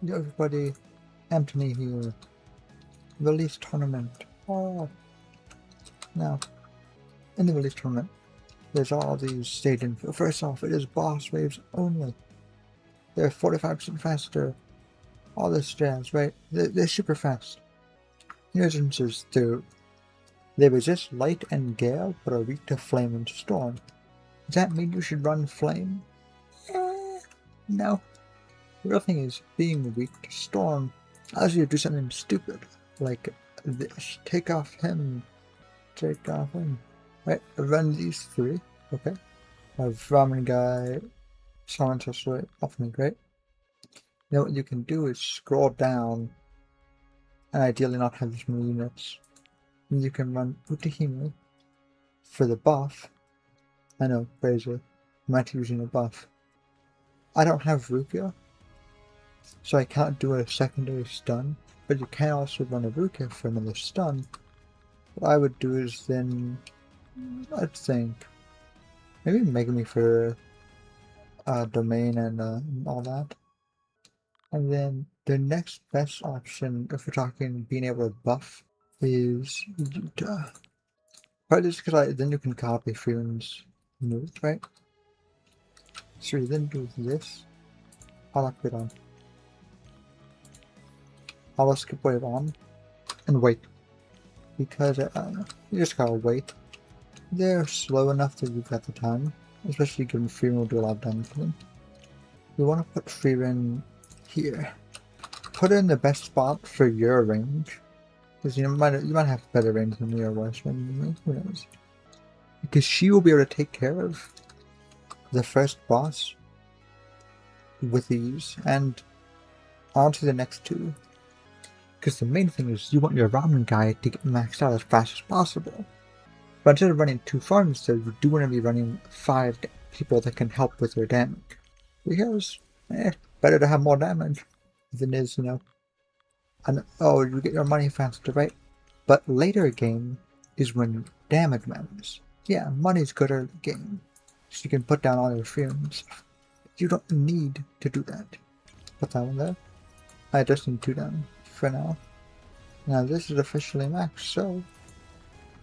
Yo, everybody, Anthony here. Release tournament. Oh, now, in the release tournament, there's all these stage info. First off, it is boss waves only. They're 45% faster. All this jazz, right? They're super fast. Here's instances too. They resist light and gale, but are weak to flame and storm. Does that mean you should run flame? No. The real thing is, being weak to storm allows you to do something stupid, like this. Take off him. Take off him. Right, run these three, okay? Have Ramen Guy, Silent Tester, often great. Now what you can do is scroll down, and ideally not have as many units. And you can run Utahime for the buff. I know, crazy. I'm not using a buff. I don't have Rukia, so I can't do a secondary stun, but you can also run a Rukia for another stun. What I would do is then, I think, maybe Megami for domain and all that. And then the next best option, if we're talking being able to buff, is Yuta. Partly just because then you can copy Freeman's moves, right? So you then do this. I'll upgrade on. I'll skip wave on and wait. Because you just gotta wait. They're slow enough that you've got the time, especially given Freeman will do a lot of damage to them. You want to put Freeman here. Put her in the best spot for your range. Because you might have better range than me or worse range than me. Who knows? Because she will be able to take care of the first boss with ease and on to the next two. Because the main thing is you want your ramen guy to get maxed out as fast as possible. But instead of running 2 farms, so you do want to be running 5 people that can help with your damage. Because, better to have more damage than is, you know. And, oh, you get your money faster, right? But later game is when damage matters. Yeah, money's good early game, so you can put down all your fumes. You don't need to do that. Put that one there. I just need 2 down for now. Now this is officially max, so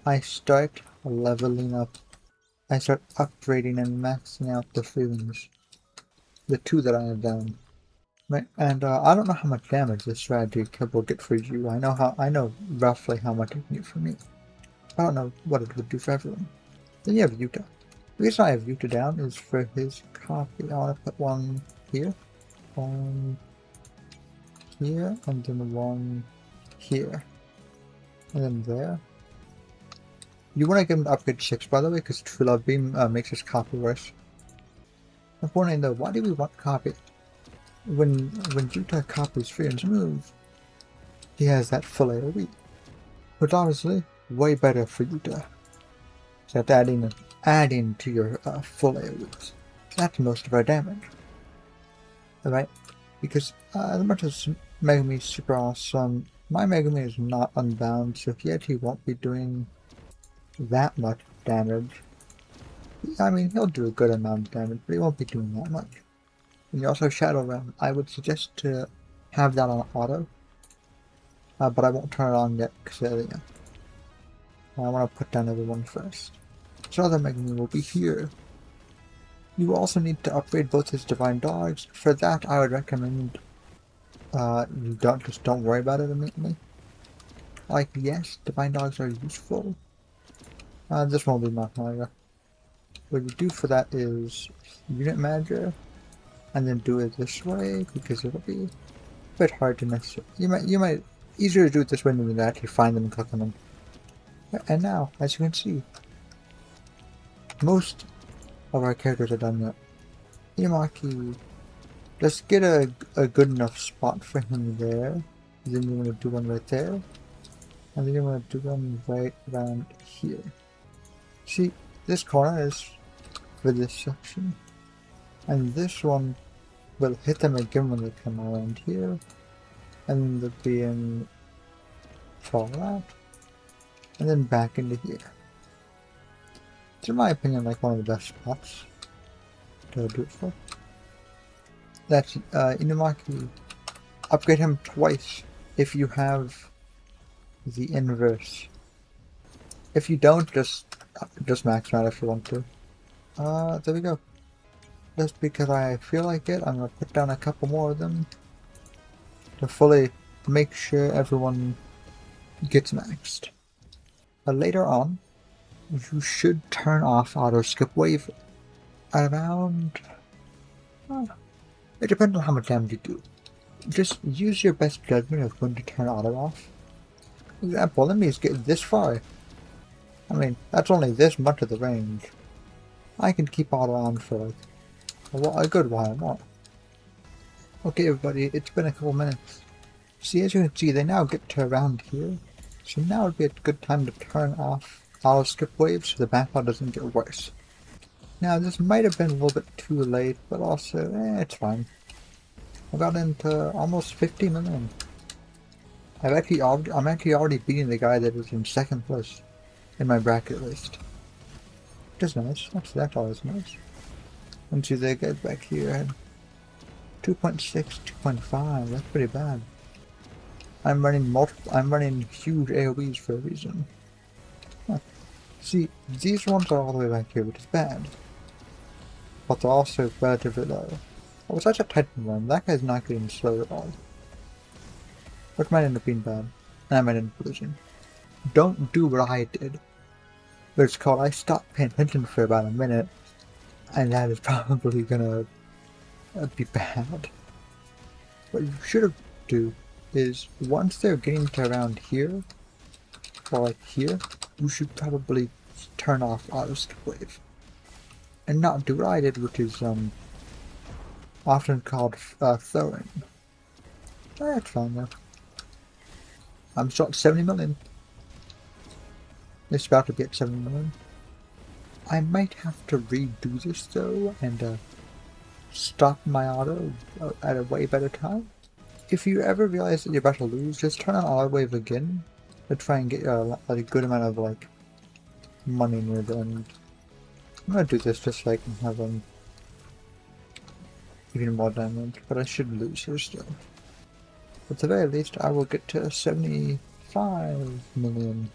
I start leveling up. I start upgrading and maxing out the feelings. The 2 that I have down. Right, and I don't know how much damage this strategy will get for you. I know roughly how much it can get for me. I don't know what it would do for everyone. Then you have Yuta. The reason I have Yuta down is for his copy. I want to put one here, one here, and then one here, and then there. You want to give him to upgrade 6, by the way, because True Love Beam makes his copy worse. I'm wondering though, why do we want copy? When Yuta copies Freeman's move, he has that full AoE. But honestly, way better for Yuta. So that's adding to your full AoEs. That's most of our damage. Alright? Because as much as Megami is super awesome, my Megami is not unbound, so he actually won't be doing that much damage. I mean, he'll do a good amount of damage, but he won't be doing that much. And you also have Shadow Realm. I would suggest to have that on auto, but I won't turn it on yet because I want to put down everyone first. So other Megami will be here. You also need to upgrade both his Divine Dogs. For that, I would recommend you don't worry about it immediately. Like, yes, Divine Dogs are useful. This won't be much longer. What you do for that is Unit Manager, and then do it this way because it'll be a bit hard to miss. You might easier to do it this way than to actually find them and click on them. And now, as you can see, most of our characters are done yet. Inumaki, let's get a good enough spot for him there. Then you want to do one right there, and then you want to do one right around here. See, this corner is for this section, and this one will hit them again when they come around here, and they'll be in fall out, and then back into here. It's in my opinion like one of the best spots to do it for. That's Inumaki upgrade him twice if you have the inverse. If you don't, just max him out if you want to. There we go. Just because I feel like it, I'm gonna put down a couple more of them to fully make sure everyone gets maxed. But later on, you should turn off auto skip wave around. It depends on how much damage you do. Just use your best judgment of when to turn auto off. For example, enemies get this far. I mean, that's only this much of the range. I can keep auto on for like a good while more. Okay, everybody, it's been a couple minutes. See, as you can see, they now get to around here. So now would be a good time to turn off auto skip waves so the backlog doesn't get worse. Now, this might have been a little bit too late, but also, it's fine. I got into almost 50 million. I'm actually already beating the guy that was in second place in my bracket list. Which is nice. That's always nice. And see the guys back here. 2.6, 2.5. That's pretty bad. I'm running huge AoEs for a reason. Huh. See, these ones are all the way back here, which is bad. But they're also relatively low. Oh, it's such a Titan run. That guy's not getting slow at all. Which might end up being bad. And I might end up losing. Don't do what I did. It's called I stopped paying attention for about a minute. And that is probably gonna be bad. What you should do is, once they're getting to around here, or like here, you should probably turn off auto skip wave. And not do what I did, which is often called throwing. That's fine though. I'm still at 70 million. It's about to be at 70 million. I might have to redo this though, and stop my auto at a way better time. If you ever realize that you're about to lose, just turn on auto wave again to try and get a good amount of like money near the end. I'm gonna do this just so I can have even more damage, but I should lose here still. At the very least, I will get to 75 million.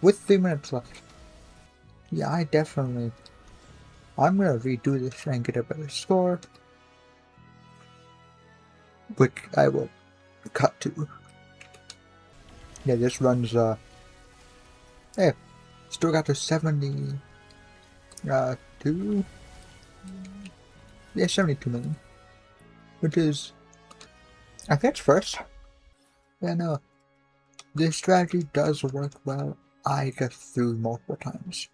With 3 minutes left. Yeah, I'm gonna redo this and get a better score. Which I will cut to. Yeah, this runs, hey, still got to 72? Yeah, 72 million. Which is, I think it's first. Yeah, no, this strategy does work well. I just threw multiple times.